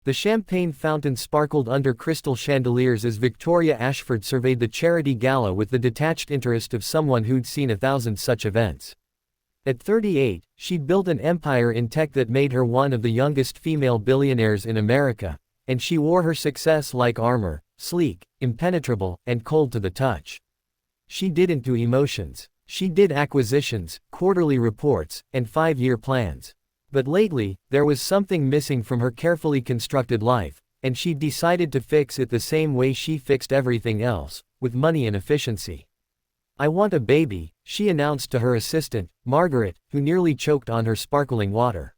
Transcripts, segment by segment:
The champagne fountain sparkled under crystal chandeliers as Victoria Ashford surveyed the charity gala with the detached interest of someone who'd seen 1,000 such events. At 38, she'd built an empire in tech that made her one of the youngest female billionaires in America, and she wore her success like armor, sleek, impenetrable, and cold to the touch. She didn't do emotions. She did acquisitions, quarterly reports, and 5-year plans. But lately, there was something missing from her carefully constructed life, and she'd decided to fix it the same way she fixed everything else, with money and efficiency. "I want a baby," she announced to her assistant, Margaret, who nearly choked on her sparkling water.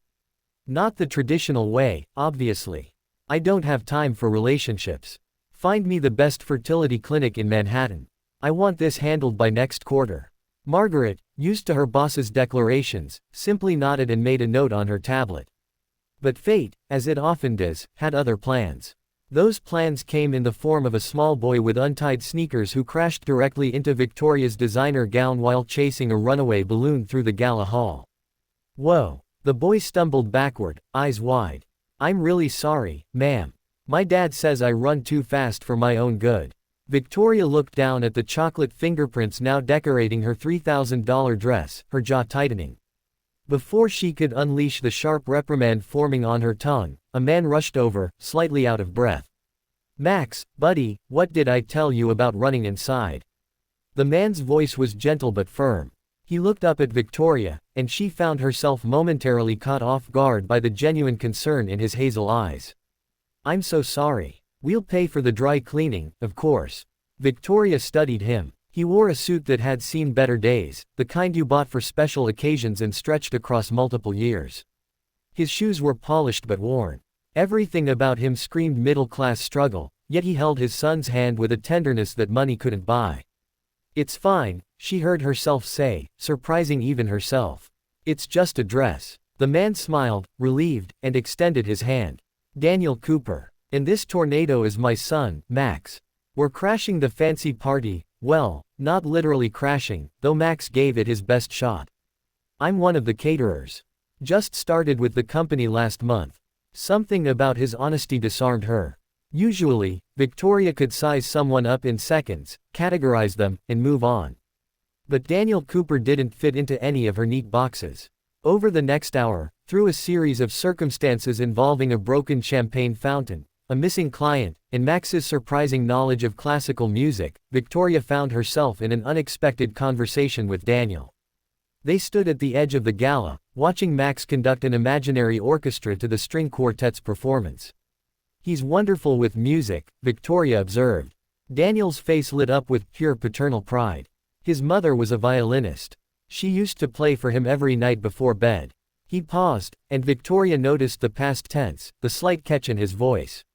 "Not the traditional way, obviously. I don't have time for relationships. Find me the best fertility clinic in Manhattan. I want this handled by next quarter." Margaret, used to her boss's declarations, simply nodded and made a note on her tablet. But fate, as it often does, had other plans. Those plans came in the form of a small boy with untied sneakers who crashed directly into Victoria's designer gown while chasing a runaway balloon through the gala hall. "Whoa." The boy stumbled backward, eyes wide. "I'm really sorry, ma'am. My dad says I run too fast for my own good." Victoria looked down at the chocolate fingerprints now decorating her $3,000 dress, her jaw tightening. Before she could unleash the sharp reprimand forming on her tongue, a man rushed over, slightly out of breath. "Max, buddy, what did I tell you about running inside?" The man's voice was gentle but firm. He looked up at Victoria, and she found herself momentarily caught off guard by the genuine concern in his hazel eyes. "I'm so sorry. We'll pay for the dry cleaning, of course." Victoria studied him. He wore a suit that had seen better days, the kind you bought for special occasions and stretched across multiple years. His shoes were polished but worn. Everything about him screamed middle-class struggle, yet he held his son's hand with a tenderness that money couldn't buy. "It's fine," she heard herself say, surprising even herself. "It's just a dress." The man smiled, relieved, and extended his hand. "Daniel Cooper. And this tornado is my son, Max. We're crashing the fancy party." Well, not literally crashing, though Max gave it his best shot. "I'm one of the caterers. Just started with the company last month." Something about his honesty disarmed her. Usually, Victoria could size someone up in seconds, categorize them, and move on. But Daniel Cooper didn't fit into any of her neat boxes. Over the next hour, through a series of circumstances involving a broken champagne fountain, a missing client, and Max's surprising knowledge of classical music, Victoria found herself in an unexpected conversation with Daniel. They stood at the edge of the gala, watching Max conduct an imaginary orchestra to the string quartet's performance. "He's wonderful with music," Victoria observed. Daniel's face lit up with pure paternal pride. His mother was a violinist. She used to play for him every night before bed. He paused, and Victoria noticed the past tense, the slight catch in his voice.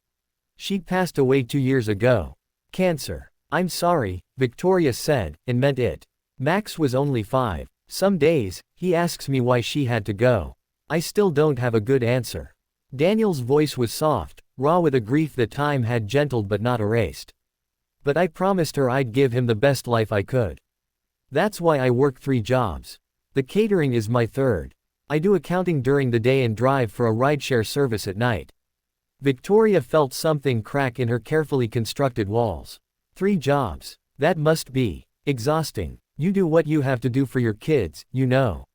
"She'd passed away 2 years ago. Cancer." "I'm sorry," Victoria said, and meant it. Max was only 5. Some days, he asks me why she had to go. I still don't have a good answer. Daniel's voice was soft, raw with a grief that time had gentled but not erased. "But I promised her I'd give him the best life I could. That's why I work 3 jobs. The catering is my 3rd. I do accounting during the day and drive for a rideshare service at night." Victoria felt something crack in her carefully constructed walls. 3 jobs. That must be exhausting. "You do what you have to do for your kids, you know,"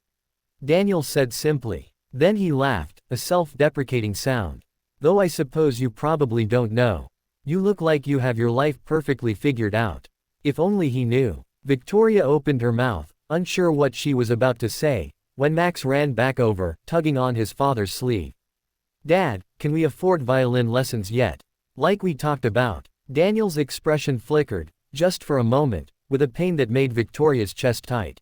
Daniel said simply. Then he laughed, a self-deprecating sound. "Though I suppose you probably don't know. You look like you have your life perfectly figured out." If only he knew. Victoria opened her mouth, unsure what she was about to say, when Max ran back over, tugging on his father's sleeve. "Dad, can we afford violin lessons yet? Like we talked about?" Daniel's expression flickered, just for a moment, with a pain that made Victoria's chest tight.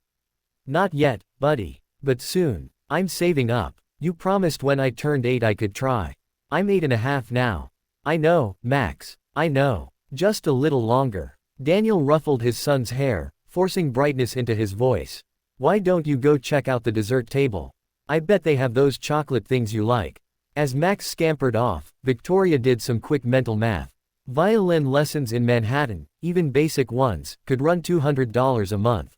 "Not yet, buddy. But soon. I'm saving up. You promised when I turned 8 I could try. I'm 8.5 now." "I know, Max. I know. Just a little longer." Daniel ruffled his son's hair, forcing brightness into his voice. "Why don't you go check out the dessert table? I bet they have those chocolate things you like." As Max scampered off, Victoria did some quick mental math. Violin lessons in Manhattan, even basic ones, could run $200 a month.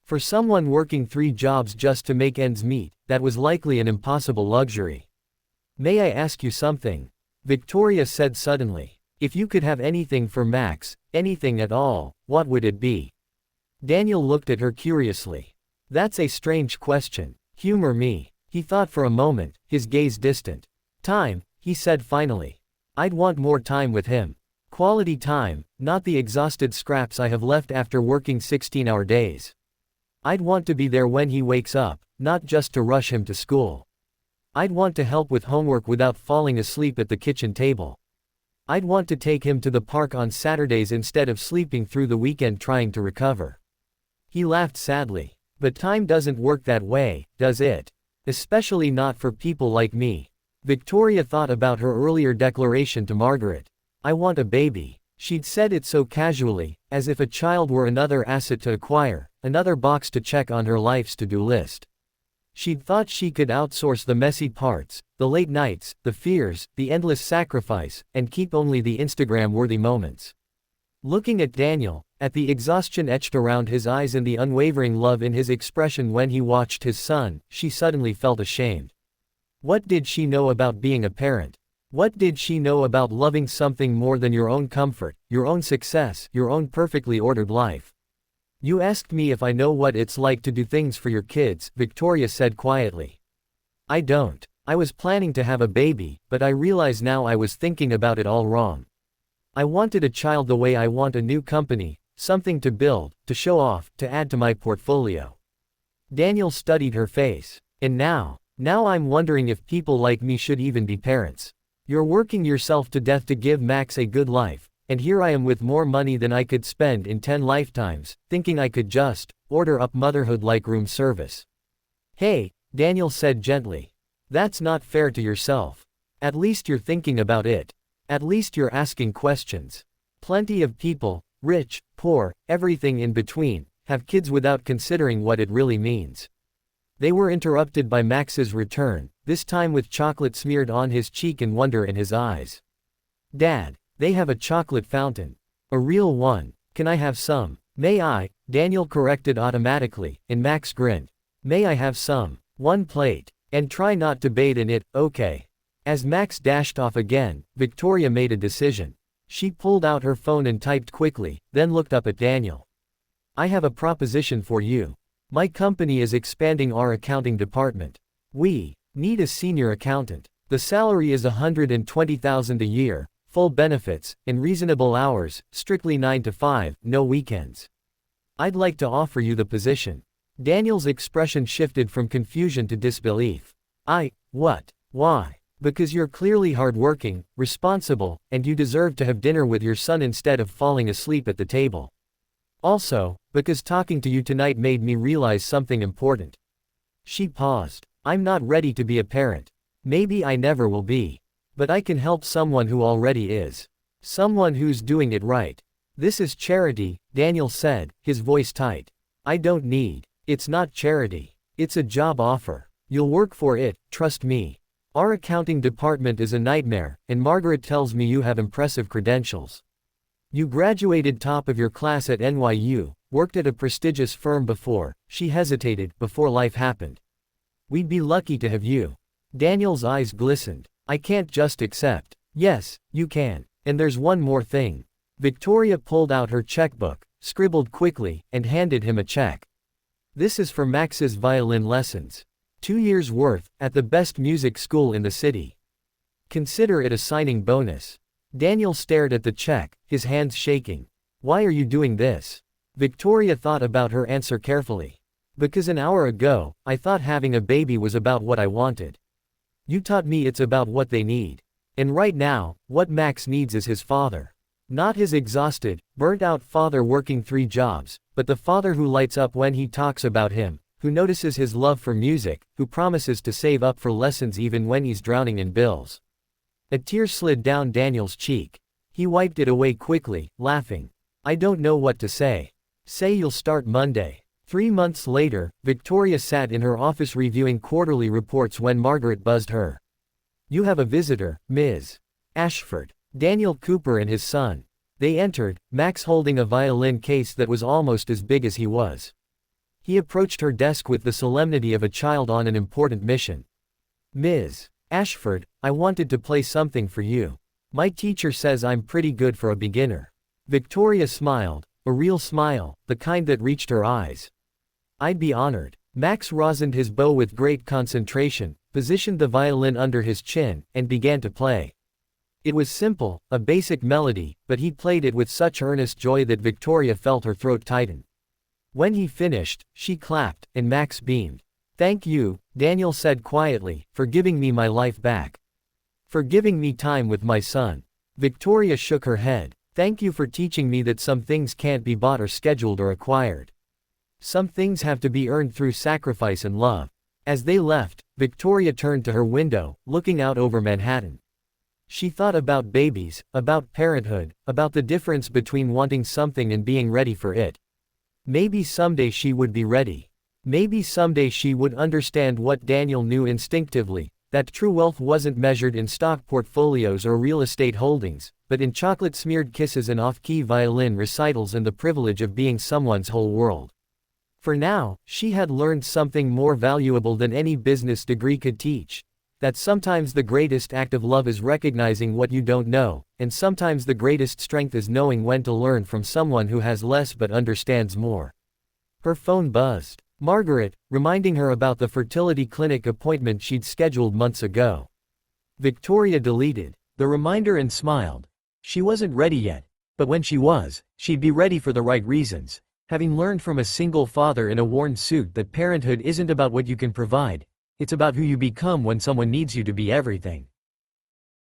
For someone working 3 jobs just to make ends meet, that was likely an impossible luxury. "May I ask you something?" Victoria said suddenly. If you could have anything for Max, anything at all, what would it be? Daniel looked at her curiously. That's a strange question. Humor me. He thought for a moment, his gaze distant. Time, he said finally. I'd want more time with him. Quality time, not the exhausted scraps I have left after working 16-hour days. I'd want to be there when he wakes up, not just to rush him to school. I'd want to help with homework without falling asleep at the kitchen table. I'd want to take him to the park on Saturdays instead of sleeping through the weekend trying to recover. He laughed sadly. But time doesn't work that way, does it? Especially not for people like me. Victoria thought about her earlier declaration to Margaret. I want a baby. She'd said it so casually, as if a child were another asset to acquire, another box to check on her life's to-do list. She'd thought she could outsource the messy parts, the late nights, the fears, the endless sacrifice, and keep only the Instagram-worthy moments. Looking at Daniel, at the exhaustion etched around his eyes and the unwavering love in his expression when he watched his son, she suddenly felt ashamed. What did she know about being a parent? What did she know about loving something more than your own comfort, your own success, your own perfectly ordered life? You asked me if I know what it's like to do things for your kids, Victoria said quietly. I don't. I was planning to have a baby, but I realize now I was thinking about it all wrong. I wanted a child the way I want a new company, something to build, to show off, to add to my portfolio. Daniel studied her face. And now I'm wondering if people like me should even be parents. You're working yourself to death to give Max a good life, and here I am with more money than I could spend in 10 lifetimes, thinking I could just order up motherhood like room service. Hey, Daniel said gently. That's not fair to yourself. At least you're thinking about it. At least you're asking questions. Plenty of people, rich, poor, everything in between, have kids without considering what it really means. They were interrupted by Max's return, this time with chocolate smeared on his cheek and wonder in his eyes. Dad, they have a chocolate fountain. A real one. Can I have some? May I? Daniel corrected automatically, and Max grinned. May I have some? One plate. And try not to bathe in it, okay. As Max dashed off again, Victoria made a decision. She pulled out her phone and typed quickly, then looked up at Daniel. I have a proposition for you. My company is expanding our accounting department. We need a senior accountant. The salary is $120,000 a year, full benefits, and reasonable hours, strictly 9 to 5, no weekends. I'd like to offer you the position. Daniel's expression shifted from confusion to disbelief. What? Why? Because you're clearly hardworking, responsible, and you deserve to have dinner with your son instead of falling asleep at the table. Also, because talking to you tonight made me realize something important. She paused. I'm not ready to be a parent. Maybe I never will be. But I can help someone who already is. Someone who's doing it right. This is charity, Daniel said, his voice tight. I don't need. It's not charity. It's a job offer. You'll work for it, trust me. Our accounting department is a nightmare, and Margaret tells me you have impressive credentials. You graduated top of your class at NYU, worked at a prestigious firm before, she hesitated, before life happened. We'd be lucky to have you. Daniel's eyes glistened. I can't just accept. Yes, you can. And there's one more thing. Victoria pulled out her checkbook, scribbled quickly, and handed him a check. This is for Max's violin lessons. 2 years' worth, at the best music school in the city. Consider it a signing bonus. Daniel stared at the check, his hands shaking. Why are you doing this? Victoria thought about her answer carefully. Because an hour ago, I thought having a baby was about what I wanted. You taught me it's about what they need. And right now, what Max needs is his father. Not his exhausted, burnt-out father working 3 jobs, but the father who lights up when he talks about him, who notices his love for music, who promises to save up for lessons even when he's drowning in bills. A tear slid down Daniel's cheek. He wiped it away quickly, laughing. I don't know what to say. Say you'll start Monday. 3 months later, Victoria sat in her office reviewing quarterly reports when Margaret buzzed her. You have a visitor, Ms. Ashford. Daniel Cooper and his son. They entered, Max holding a violin case that was almost as big as he was. He approached her desk with the solemnity of a child on an important mission. Ms. Ashford, I wanted to play something for you. My teacher says I'm pretty good for a beginner. Victoria smiled, a real smile, the kind that reached her eyes. I'd be honored. Max rosined his bow with great concentration, positioned the violin under his chin, and began to play. It was simple, a basic melody, but he played it with such earnest joy that Victoria felt her throat tighten. When he finished, she clapped, and Max beamed. Thank you, Daniel said quietly, for giving me my life back. For giving me time with my son. Victoria shook her head. Thank you for teaching me that some things can't be bought or scheduled or acquired. Some things have to be earned through sacrifice and love. As they left, Victoria turned to her window, looking out over Manhattan. She thought about babies, about parenthood, about the difference between wanting something and being ready for it. Maybe someday she would be ready. Maybe someday she would understand what Daniel knew instinctively, that true wealth wasn't measured in stock portfolios or real estate holdings, but in chocolate-smeared kisses and off-key violin recitals and the privilege of being someone's whole world. For now, she had learned something more valuable than any business degree could teach. That sometimes the greatest act of love is recognizing what you don't know, and sometimes the greatest strength is knowing when to learn from someone who has less but understands more. Her phone buzzed. Margaret, reminding her about the fertility clinic appointment she'd scheduled months ago. Victoria deleted the reminder and smiled. She wasn't ready yet, but when she was, she'd be ready for the right reasons. Having learned from a single father in a worn suit that parenthood isn't about what you can provide, it's about who you become when someone needs you to be everything.